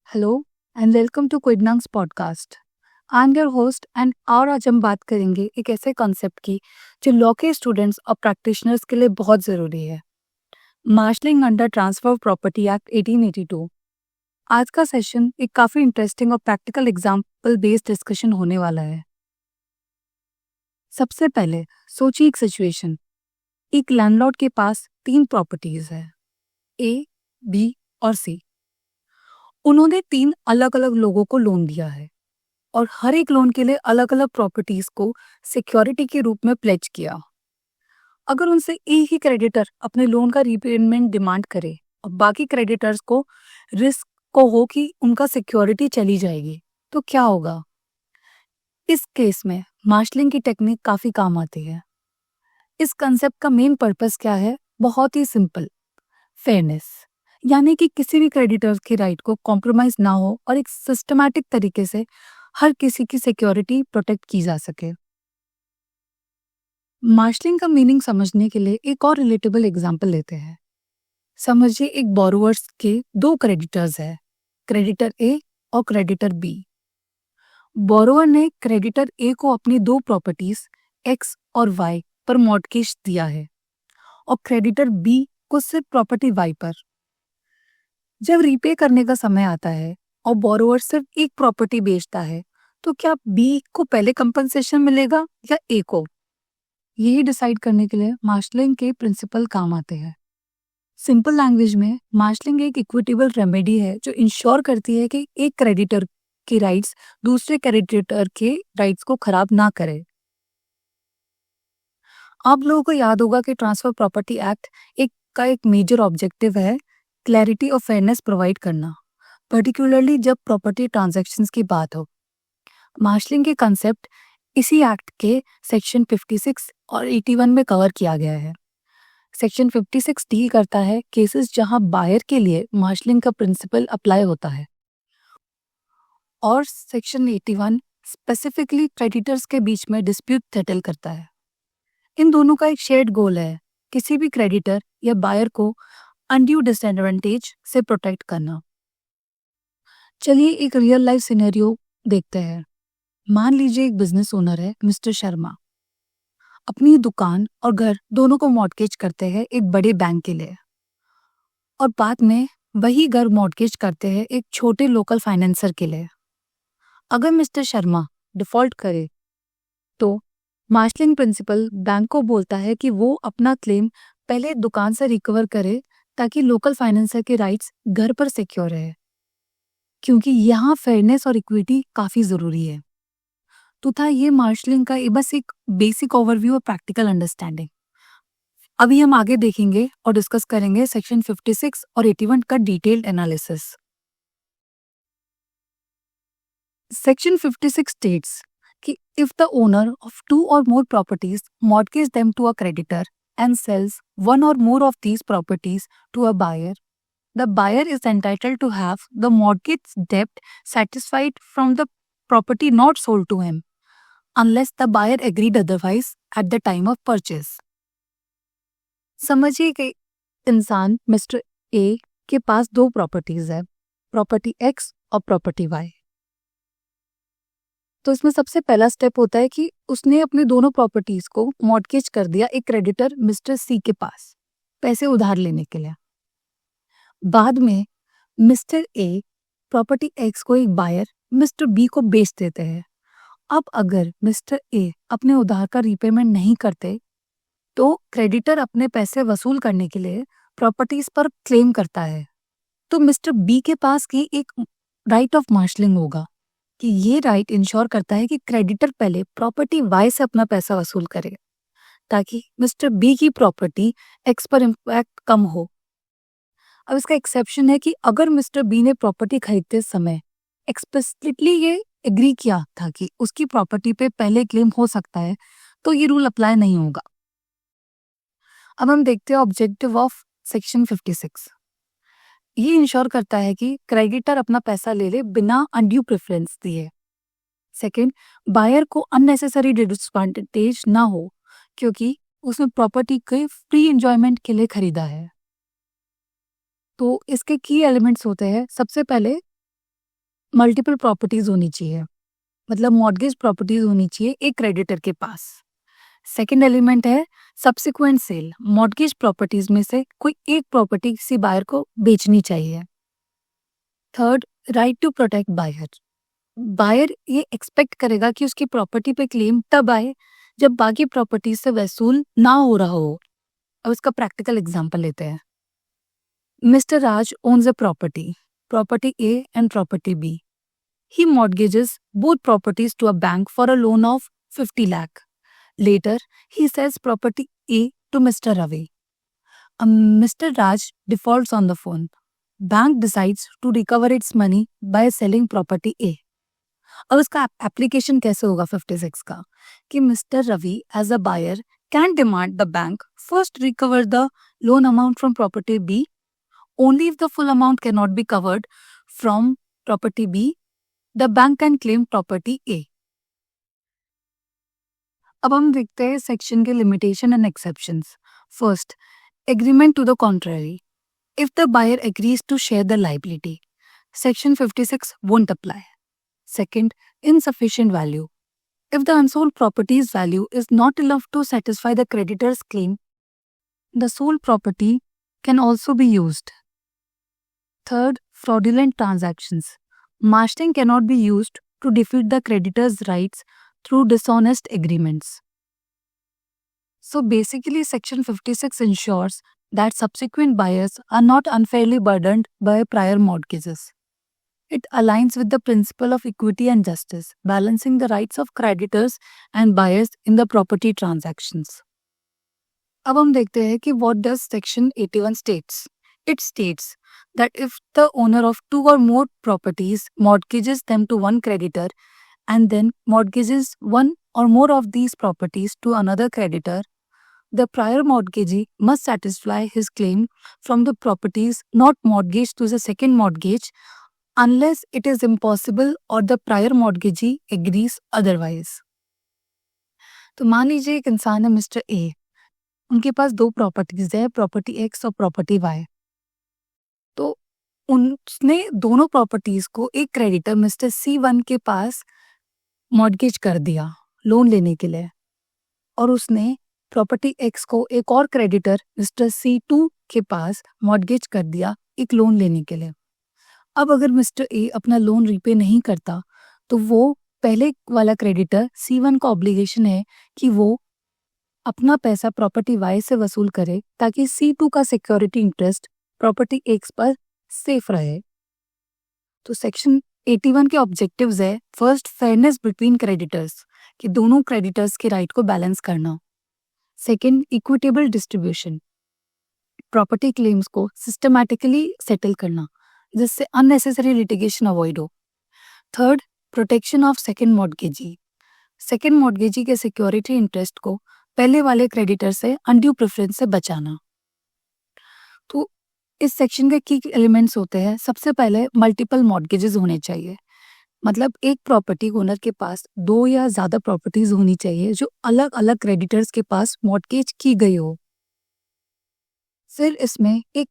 Hello and welcome to क्विडनंग्स podcast. I am your host and और आज हम बात करेंगे एक ऐसे कॉन्सेप्ट की जो लॉ के स्टूडेंट्स और प्रैक्टिशनर्स के लिए बहुत ज़रूरी है, marshalling under transfer of property act 1882। आज का सेशन एक काफ़ी इंटरेस्टिंग और प्रैक्टिकल एग्जाम्पल बेस्ड डिस्कशन होने वाला है। सबसे पहले सोचिए एक सिचुएशन। एक लैंडलॉर्ड के पास 3 प्रॉपर्टीज है, ए, बी और सी। उन्होंने 3 अलग अलग लोगों को लोन दिया है और हर एक लोन के लिए अलग अलग प्रॉपर्टीज को सिक्योरिटी के रूप में प्लेज किया। अगर उनसे एक ही क्रेडिटर अपने लोन का रीपेमेंट डिमांड करे और बाकी क्रेडिटर्स को रिस्क को हो कि उनका सिक्योरिटी चली जाएगी, तो क्या होगा? इस केस में मार्शलिंग की टेक्निक काफी काम आती है। इस कंसेप्ट का मेन पर्पस क्या है? बहुत ही सिंपल, फेयरनेस। यानी कि किसी भी क्रेडिटर्स की राइट को कॉम्प्रोमाइज ना हो और एक सिस्टमैटिक तरीके से हर किसी की सिक्योरिटी प्रोटेक्ट की जा सके। मार्शलिंग का मीनिंग समझने के लिए एक और रिलेटेबल एग्जांपल लेते हैं। समझिए एक बोरोवर्स के 2 क्रेडिटर्स है, क्रेडिटर ए और क्रेडिटर बी। बोरोवर ने क्रेडिटर ए को अपनी 2 प्रॉपर्टीज एक्स और वाई पर मॉर्टगेज दिया है और क्रेडिटर बी को सिर्फ प्रॉपर्टी वाई पर। जब रीपे करने का समय आता है और बोरोवर सिर्फ एक प्रॉपर्टी बेचता है, तो क्या बी को पहले कंपनसेशन मिलेगा या ए को? यही डिसाइड करने के लिए मार्शलिंग के प्रिंसिपल काम आते हैं। सिंपल लैंग्वेज में मार्शलिंग एक इक्विटेबल रेमेडी है जो इंश्योर करती है कि एक क्रेडिटर की राइट्स दूसरे क्रेडिटर के राइट्स को खराब ना करे। आप लोगों को याद होगा कि ट्रांसफर प्रॉपर्टी एक्ट एक मेजर ऑब्जेक्टिव है क्लैरिटी और फेयरनेस प्रोवाइड करना, पर्टिकुलरली जब प्रॉपर्टी ट्रांजैक्शंस की बात हो। मार्शलिंग के कंसेप्ट इसी एक्ट के सेक्शन 56 और 81 में कवर किया गया है। सेक्शन 56 डील करता है केसेस जहां बायर के लिए मार्शलिंग का प्रिंसिपल अप्लाई होता है और सेक्शन 81 स्पेसिफिकली क्रेडिटर्स के बीच में डिस्प्यूट सेटल करता है। इन दोनों का एक शेयर्ड गोल है, किसी भी क्रेडिटर या बायर को अनड्यू डिसएडवांटेज से प्रोटेक्ट करना। चलिए एक रियल लाइफ सिनेरियो देखते हैं। मान लीजिए एक बिजनेस ओनर है मिस्टर शर्मा, अपनी दुकान और घर दोनों को मॉर्टगेज करते हैं एक बड़े बैंक के लिए और बाद में वही घर मॉर्टगेज करते हैं एक छोटे लोकल फाइनेंसर के लिए। अगर मिस्टर शर्मा डिफॉल्ट करे तो मार्शलिंग प्रिंसिपल बैंक को बोलता है कि वो अपना क्लेम पहले दुकान से रिकवर करे ताकि लोकल फाइनेंसर के राइट्स घर पर सिक्योर रहे, क्योंकि यहाँ फेयरनेस और इक्विटी काफी जरूरी है। तो था ये मार्शलिंग का बस एक बेसिक ओवरव्यू और प्रैक्टिकल अंडरस्टैंडिंग। अभी हम आगे देखेंगे और डिस्कस करेंगे सेक्शन 56 और 81 का डिटेल्ड एनालिसिस। सेक्शन 56 स्टेट्स कि if the owner of 2 or more properties mortgage them to a creditor and sells 1 or more of these properties to a buyer, the buyer is entitled to have the mortgage debt satisfied from the property not sold to him unless the buyer agreed otherwise at the time of purchase. समझिए कि इंसान mister A के पास 2 properties है, property x और property Y. तो इसमें सबसे पहला स्टेप होता है कि उसने अपने दोनों प्रॉपर्टीज को मॉर्टगेज कर दिया एक क्रेडिटर मिस्टर सी के पास पैसे उधार लेने के लिए। बाद में मिस्टर ए प्रॉपर्टी एक्स को एक बायर मिस्टर बी को बेच देते हैं। अब अगर मिस्टर ए अपने उधार का रीपेमेंट नहीं करते तो क्रेडिटर अपने पैसे वसूल करने के लिए प्रॉपर्टीज पर क्लेम करता है। तो मिस्टर बी के पास की एक राइट ऑफ मार्शलिंग होगा कि ये राइट इंश्योर करता है कि क्रेडिटर पहले प्रॉपर्टी वाई से अपना पैसा वसूल करे ताकि मिस्टर बी की प्रॉपर्टी एक्स पर इम्पैक्ट कम हो। अब इसका एक्सेप्शन है कि अगर मिस्टर बी ने प्रॉपर्टी खरीदते समय एक्सप्लिसिटली ये एग्री किया था कि उसकी प्रॉपर्टी पे पहले क्लेम हो सकता है, तो ये रूल अप्लाई नहीं होगा। अब हम देखते हैं ऑब्जेक्टिव ऑफ सेक्शन 56। ये इंश्योर करता है कि क्रेडिटर अपना पैसा ले ले बिना अनड्यू प्रेफरेंस दिए। सेकंड, बायर को अननेसेसरी डिसएडवांटेज ना हो क्योंकि उसने प्रॉपर्टी के फ्री एंजॉयमेंट के लिए खरीदा है। तो इसके की एलिमेंट्स होते हैं, सबसे पहले मल्टीपल प्रॉपर्टीज होनी चाहिए, मतलब मॉर्गेज प्रॉपर्टीज होनी चाहिए एक क्रेडिटर के पास। सेकेंड एलिमेंट है सब्सिक्वेंट सेल, मॉर्गेज प्रॉपर्टीज में से कोई एक प्रॉपर्टी किसी बायर को बेचनी चाहिए। Third, right to protect buyer, buyer ये एक्सपेक्ट करेगा कि उसकी प्रॉपर्टी पे क्लेम तब आए जब बाकी प्रॉपर्टी से वसूल ना हो रहा हो। अब इसका प्रैक्टिकल एग्जांपल लेते हैं। Mister Raj owns a property A and property B. He mortgages both properties to a bank for a loan of 50 lakh. Later, he sells property A to Mr. Ravi. Mr. Raj defaults on the phone. Bank decides to recover its money by selling property A. अब इसका application कैसे होगा 56 का कि mister Ravi as a buyer can demand the bank first recover the loan amount from property B only if the full amount can not be covered from property B the bank can claim property A. अब हम देखते हैं section के limitation and exceptions. First, agreement to the contrary, if the buyer agrees to share the liability, section 56 won't apply. Second, insufficient value. If the unsold property's value is not enough to satisfy the creditor's claim, the sold property can also be used. Third, fraudulent transactions. Marshalling cannot be used to defeat the creditor's rights through dishonest agreements. So basically, Section 56 ensures that subsequent buyers are not unfairly burdened by prior mortgages. It aligns with the principle of equity and justice, balancing the rights of creditors and buyers in the property transactions. अब हम देखते हैं कि what does Section 81 states. It states that if the owner of two or more properties mortgages them to one creditor and then mortgages one or more of these properties to another creditor, the prior mortgagee must satisfy his claim from the properties not mortgaged to the second mortgage unless it is impossible or the prior mortgagee agrees otherwise. तो मान लीजिए एक इंसान है mister A, उनके पास दो properties है, property x और प्रॉपर्टी वाई। तो उसने दोनों प्रॉपर्टीज को एक क्रेडिटर मिस्टर C1 के पास मॉर्गेज कर दिया लोन लेने के लिए, और उसने प्रॉपर्टी एक्स को एक और क्रेडिटर मिस्टर C2 के पास मॉर्गेज कर दिया एक लोन लेने के लिए। अब अगर मिस्टर ए अपना लोन रीपे नहीं करता तो वो पहले वाला क्रेडिटर C1 का ऑब्लिगेशन है कि वो अपना पैसा प्रॉपर्टी वाई से वसूल करे ताकि C2 का सिक्योरिटी इंटरेस्ट प्रॉपर्टी एक्स पर सेफ रहे। तो सेक्शन 81 के ऑब्जेक्टिव्स है, फर्स्ट, फेयरनेस बिटवीन क्रेडिटर्स, कि दोनों क्रेडिटर्स के राइट को बैलेंस करना। Second, equitable distribution, property claims को सिस्टमैटिकली सेटल करना जिससे अननेसेसरी लिटिगेशन अवॉइड हो। Third, protection of second mortgagee, second mortgagee के सिक्योरिटी इंटरेस्ट को पहले वाले क्रेडिटर से अनड्यू प्रेफरेंस से बचाना। तो इस सेक्शन के की एलिमेंट्स होते हैं, सबसे पहले मल्टीपल मॉर्गेजेस होने चाहिए, मतलब एक प्रॉपर्टी ओनर के पास दो या ज्यादा प्रॉपर्टीज होनी चाहिए जो अलग अलग क्रेडिटर्स के पास मॉर्गेज की गई हो। फिर इसमें एक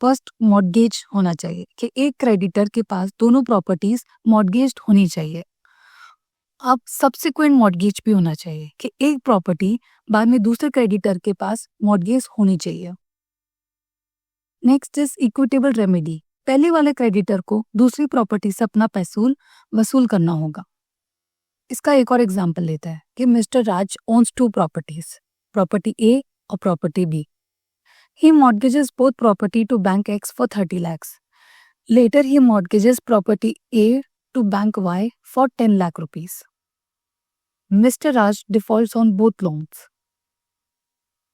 फर्स्ट मॉर्गेज होना चाहिए कि एक क्रेडिटर के पास दोनों प्रॉपर्टीज मॉर्गेज्ड होनी चाहिए। अब सब्सिक्वेंट मॉर्गेज भी होना चाहिए कि एक प्रॉपर्टी बाद में दूसरे क्रेडिटर के पास मॉर्गेज होनी चाहिए। नेक्स्ट इज इक्विटेबल रेमेडी, पहले वाले क्रेडिटर को दूसरी प्रॉपर्टी से अपना पैसा वसूल करना होगा। इसका एक और एग्जाम्पल लेता है कि mister Raj owns two properties, property A और property B. He mortgages both property to Bank X for 30 lakhs. Later, he mortgages property A to Bank Y for 10 lakh rupees. Mr. Raj defaults on both loans.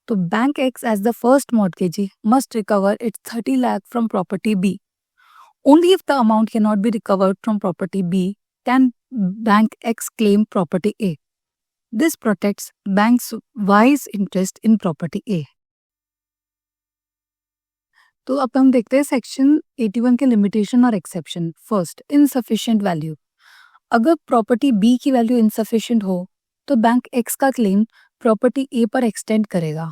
So, Bank X as the first mortgagee must recover its 30 lakh from property B. Only if the amount cannot be recovered from property B can Bank X claim property A. This protects Bank Y's interest in property A. तो अब हम देखते हैं section 81 के limitation और exception. First, insufficient value, अगर property B की value insufficient हो तो बैंक एक्स का क्लेम प्रॉपर्टी ए पर एक्सटेंड करेगा।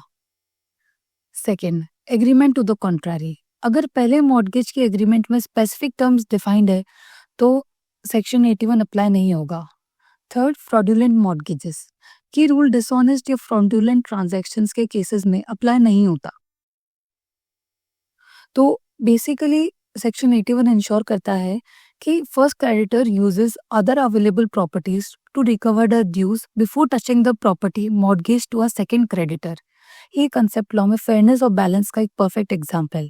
Second, agreement to the contrary, अगर पहले मॉर्गेज के एग्रीमेंट में स्पेसिफिक टर्म्स डिफाइंड है तो सेक्शन 81 अप्लाई नहीं होगा। Third, fraudulent mortgages. ये रूल डिसऑनेस्ट या फ्रॉडुलेंट ट्रांजैक्शंस के केसेस में अप्लाई नहीं होता। तो बेसिकली सेक्शन 81 इंश्योर करता है कि first creditor uses other available properties to recover the dues before touching the property mortgage to a second creditor. ये कंसेप्ट लॉ में फेयरनेस और बैलेंस का एक परफेक्ट एग्जाम्पल।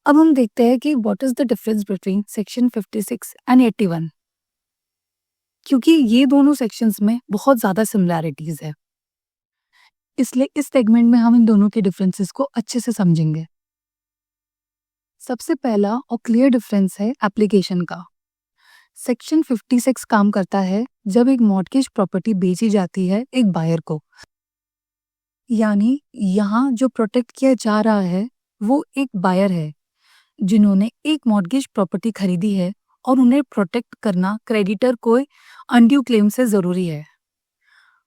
अब हम देखते हैं कि what is the difference between section 56 and 81, क्योंकि ये दोनों सेक्शंस में बहुत ज्यादा सिमिलैरिटीज है, इसलिए इस सेगमेंट में हम इन दोनों के डिफरेंसेस को अच्छे से समझेंगे। सबसे पहला और क्लियर डिफरेंस है एप्लीकेशन का। सेक्शन 56 काम करता है जब एक मॉर्गेज प्रॉपर्टी बेची जाती है एक बायर को, यानी यहाँ जो प्रोटेक्ट किया जा रहा है वो एक बायर है जिन्होंने एक मॉर्गेज प्रॉपर्टी खरीदी है और उन्हें प्रोटेक्ट करना क्रेडिटर को अनड्यू क्लेम से जरूरी है।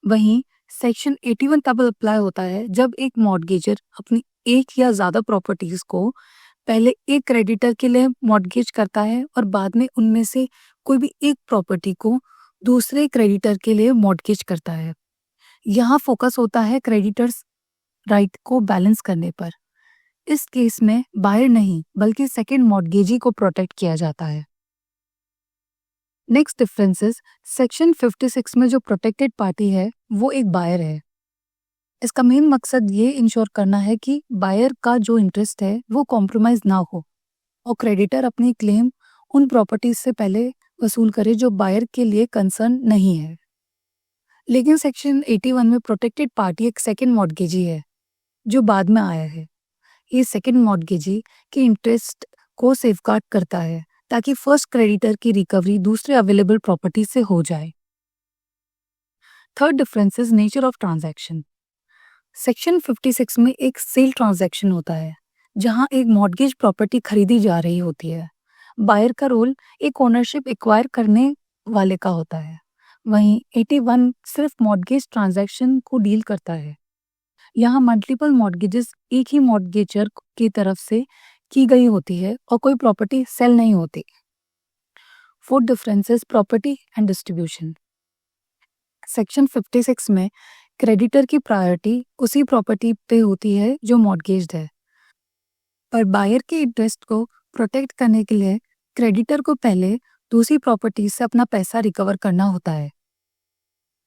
वहीं सेक्शन 81 तब अप्लाई होता है जब एक मॉर्गेजर अपनी एक या ज्यादा प्रॉपर्टीज को पहले एक क्रेडिटर के लिए मॉर्गेज करता है और बाद में उनमें से कोई भी एक प्रॉपर्टी को दूसरे क्रेडिटर के लिए मॉर्गेज करता है। यहाँ फोकस होता है क्रेडिटर्स राइट को बैलेंस करने पर। इस केस में बायर नहीं बल्कि सेकंड मॉर्गेजी को प्रोटेक्ट किया जाता है। नेक्स्ट डिफरेंसेस, सेक्शन 56 में जो प्रोटेक्टेड पार्टी है वो एक बायर है। इसका मेन मकसद ये इंश्योर करना है कि बायर का जो इंटरेस्ट है वो कॉम्प्रोमाइज ना हो और क्रेडिटर अपनी क्लेम उन प्रॉपर्टीज से पहले वसूल करे जो बायर के लिए कंसर्न नहीं है। लेकिन सेक्शन 81 में प्रोटेक्टेड पार्टी एक सेकंड मॉर्गेजी है जो बाद में आया है। ये सेकंड मॉर्गेजी के इंटरेस्ट को सेफगार्ड करता है ताकि फर्स्ट क्रेडिटर की रिकवरी दूसरे अवेलेबल प्रॉपर्टी से हो जाए। Third difference is nature of transaction. Section 56 में एक सेल ट्रांजैक्शन होता है जहां एक मॉर्गेज प्रॉपर्टी खरीदी जा रही होती है। बायर का रोल एक ओनरशिप एक्वायर करने वाले का होता है। वहीं 81 सिर्फ मॉर्गेज ट्रांजैक्शन को डील करता है। यहाँ मल्टीपल मॉर्गेजेस एक ही मॉर्गेजर की तरफ से की गई होती है और कोई प्रॉपर्टी सेल नहीं होती। Fourth difference is property and distribution. Section 56 में क्रेडिटर की प्रायोरिटी उसी प्रॉपर्टी पे होती है जो मॉर्गेज्ड है, पर बायर के इंटरेस्ट को प्रोटेक्ट करने के लिए क्रेडिटर को पहले दूसरी प्रॉपर्टी से अपना पैसा रिकवर करना होता है।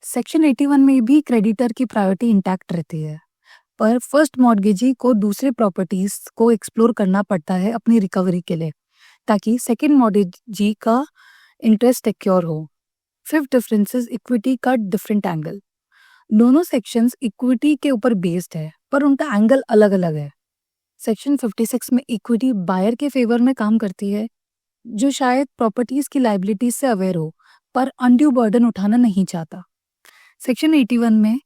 सेक्शन 81 में भी क्रेडिटर की प्रायोरिटी इंटैक्ट रहती है, पर फर्स्ट मॉर्गेजी को दूसरे प्रॉपर्टीज को एक्सप्लोर करना पड़ता है अपनी रिकवरी के लिए ताकि सेकंड मॉर्गेजी का इंटरेस्ट सिक्योर हो। फिफ्थ डिफरेंस इज इक्विटी का डिफरेंट एंगल। दोनों सेक्शंस इक्विटी के ऊपर बेस्ड है पर उनका एंगल अलग अलग है। सेक्शन 56 में इक्विटी बायर के फेवर में काम करती है जो शायद प्रॉपर्टीज की लाइबिलिटीज से अवेयर हो पर अनड्यू बर्डन उठाना नहीं चाहता। सेक्शन 81 में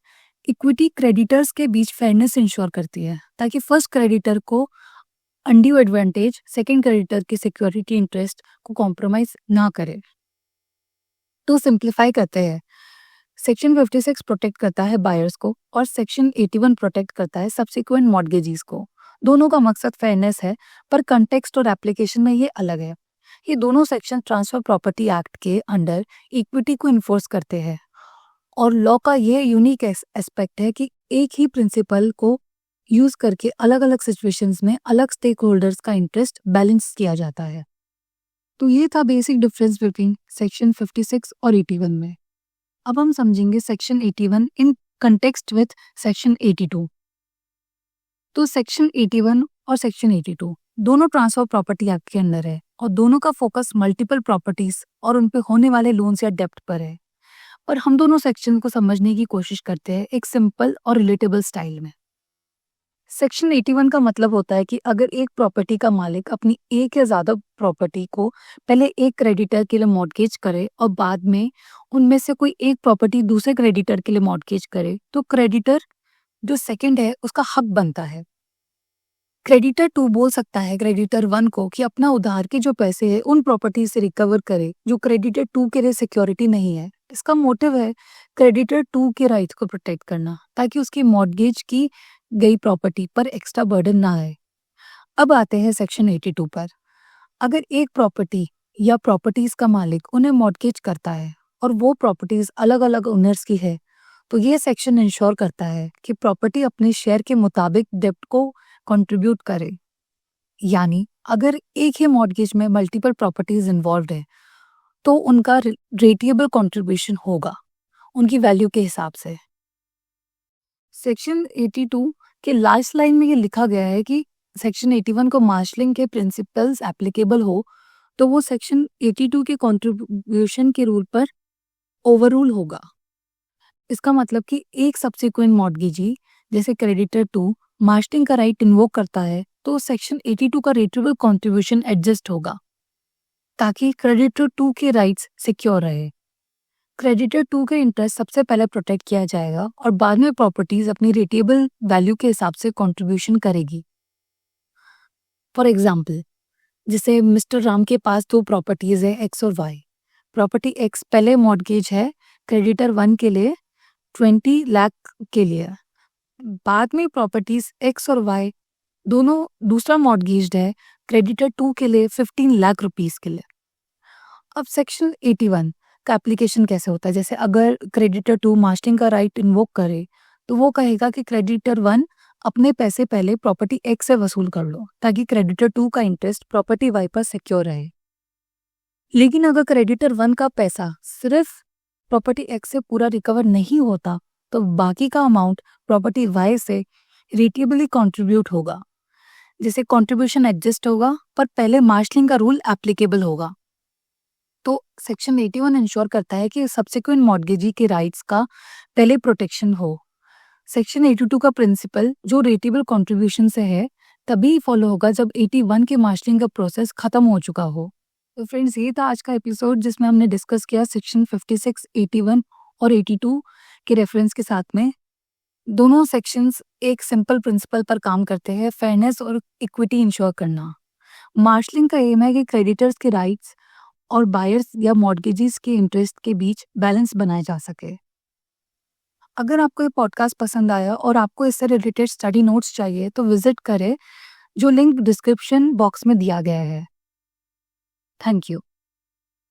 इक्विटी क्रेडिटर्स के बीच फेयरनेस इंश्योर करती है ताकि फर्स्ट क्रेडिटर को अनड्यू एडवांटेज सेकंड क्रेडिटर के सिक्योरिटी इंटरेस्ट को कॉम्प्रोमाइज ना करे। तो सिंप्लीफाई करते हैं, सेक्शन 56 प्रोटेक्ट करता है बायर्स को और सेक्शन 81 प्रोटेक्ट करता है सब्सिक्वेंट मॉर्गेजीज को। दोनों का मकसद फेयरनेस है पर कंटेक्स्ट और एप्लीकेशन में ये अलग है। ये दोनों सेक्शन ट्रांसफर प्रॉपर्टी एक्ट के अंडर इक्विटी को इन्फोर्स करते हैं और लॉ का ये यूनिक एस्पेक्ट है कि एक ही प्रिंसिपल को यूज करके अलग अलग सिचुएशंस में अलग स्टेक होल्डर्स का इंटरेस्ट बैलेंस किया जाता है। तो ये था बेसिक डिफरेंस बिटवीन सेक्शन 56 और 81 में। अब हम समझेंगे section 81 in context with section 82। तो सेक्शन 81 और सेक्शन 82 दोनों ट्रांसफर प्रॉपर्टी एक्ट के अंदर है और दोनों का फोकस मल्टीपल प्रॉपर्टीज और उन पे होने वाले लोन्स या डेप्ट पर है। और हम दोनों सेक्शन को समझने की कोशिश करते हैं एक सिंपल और रिलेटेबल स्टाइल में। सेक्शन 81 का मतलब होता है कि अगर एक प्रॉपर्टी का मालिक अपनी एक या ज्यादा प्रॉपर्टी को पहले एक क्रेडिटर के लिए मॉर्गेज करे और बाद में उनमें से कोई एक प्रॉपर्टी दूसरे क्रेडिटर के लिए मॉर्गेज करे तो क्रेडिटर जो सेकंड है उसका हक बनता है। क्रेडिटर 2 बोल सकता है क्रेडिटर 1 को कि अपना उधार के जो पैसे है उन प्रॉपर्टी से रिकवर करे जो क्रेडिटर 2 के लिए सिक्योरिटी नहीं है। इसका मोटिव है क्रेडिटर 2 के राइट्स को प्रोटेक्ट करना ताकि उसकी मॉर्गेज की गई प्रॉपर्टी पर एक्स्ट्रा बर्डन ना आए। अब आते हैं सेक्शन 82 पर। अगर एक प्रॉपर्टी या प्रॉपर्टीज का मालिक उन्हें मॉर्गेज करता है और वो प्रॉपर्टीज अलग अलग ओनर्स की है, तो ये सेक्शन इंश्योर करता है कि प्रॉपर्टी अपने शेयर के मुताबिक डेब्ट को कंट्रीब्यूट करे। यानी अगर एक ही मॉर्गेज में मल्टीपल प्रॉपर्टीज इन्वॉल्व है तो उनका रेटिएबल कंट्रीब्यूशन होगा उनकी वैल्यू के हिसाब से। सेक्शन 82 के लास्ट लाइन में ये लिखा गया है कि सेक्शन 81 को मार्शलिंग के प्रिंसिपल्स एप्लीकेबल हो तो वो सेक्शन 82 के कंट्रीब्यूशन के रूल पर ओवररूल होगा। इसका मतलब कि एक सब्सिक्वेंट मॉर्गेजी जैसे क्रेडिटर 2 मार्शलिंग का राइट इन्वोक करता है तो सेक्शन 82 का रेटिएबल कंट्रीब्यूशन एडजस्ट होगा ताकि क्रेडिटर 2 के राइट्स सिक्योर रहे। क्रेडिटर 2 के इंटरेस्ट सबसे पहले प्रोटेक्ट किया जाएगा और बाद में प्रॉपर्टीज अपनी रेटिएबल वैल्यू के हिसाब से कंट्रीब्यूशन करेगी। फॉर एग्जाम्पल, जैसे मिस्टर राम के पास 2 प्रॉपर्टीज है एक्स और वाई। प्रॉपर्टी एक्स पहले मॉर्गेज है क्रेडिटर 1 के लिए 20 लाख के लिए, बाद में प्रॉपर्टीज एक्स और वाई दोनों दूसरा मॉर्गेज है क्रेडिटर 2 के लिए 15 लाख रुपीस के लिए। अब सेक्शन 81 का एप्लीकेशन कैसे होता है, जैसे अगर क्रेडिटर 2 मार्शलिंग का राइट इन्वोक करे तो वो कहेगा कि क्रेडिटर 1 अपने पैसे पहले प्रॉपर्टी एक्स से वसूल कर लो ताकि क्रेडिटर 2 का इंटरेस्ट प्रॉपर्टी वाई पर सिक्योर रहे। लेकिन अगर क्रेडिटर 1 का पैसा सिर्फ प्रॉपर्टी एक्स से पूरा रिकवर नहीं होता तो बाकी का अमाउंट प्रॉपर्टी वाई से रेटिएबली कंट्रीब्यूट होगा, जिसे कंट्रीब्यूशन एडजस्ट होगा पर पहले मार्शलिंग का रूल एप्लीकेबल होगा। तो सेक्शन 81 इंश्योर करता है कि सब्सिक्वेंट मॉर्गेजी के राइट्स का पहले प्रोटेक्शन हो। सेक्शन 82 का प्रिंसिपल जो रेटिएबल कंट्रीब्यूशन से है तभी फॉलो होगा जब 81 के मार्शलिंग का प्रोसेस खत्म हो चुका हो। तो फ्रेंड्स, ये था आज का एपिसोड जिसमें हमने डिस्कस किया सेक्शन 56, 81 और 82 के रेफरेंस के साथ में। दोनों सेक्शंस एक सिंपल प्रिंसिपल पर काम करते हैं, फेयरनेस और इक्विटी इंश्योर करना। मार्शलिंग का एम है कि क्रेडिटर्स के राइट्स और बायर्स या मॉर्गेजीज के इंटरेस्ट के बीच बैलेंस बनाया जा सके। अगर आपको ये पॉडकास्ट पसंद आया और आपको इससे रिलेटेड स्टडी नोट्स चाहिए तो विजिट करें, जो लिंक डिस्क्रिप्शन बॉक्स में दिया गया है। Thank you.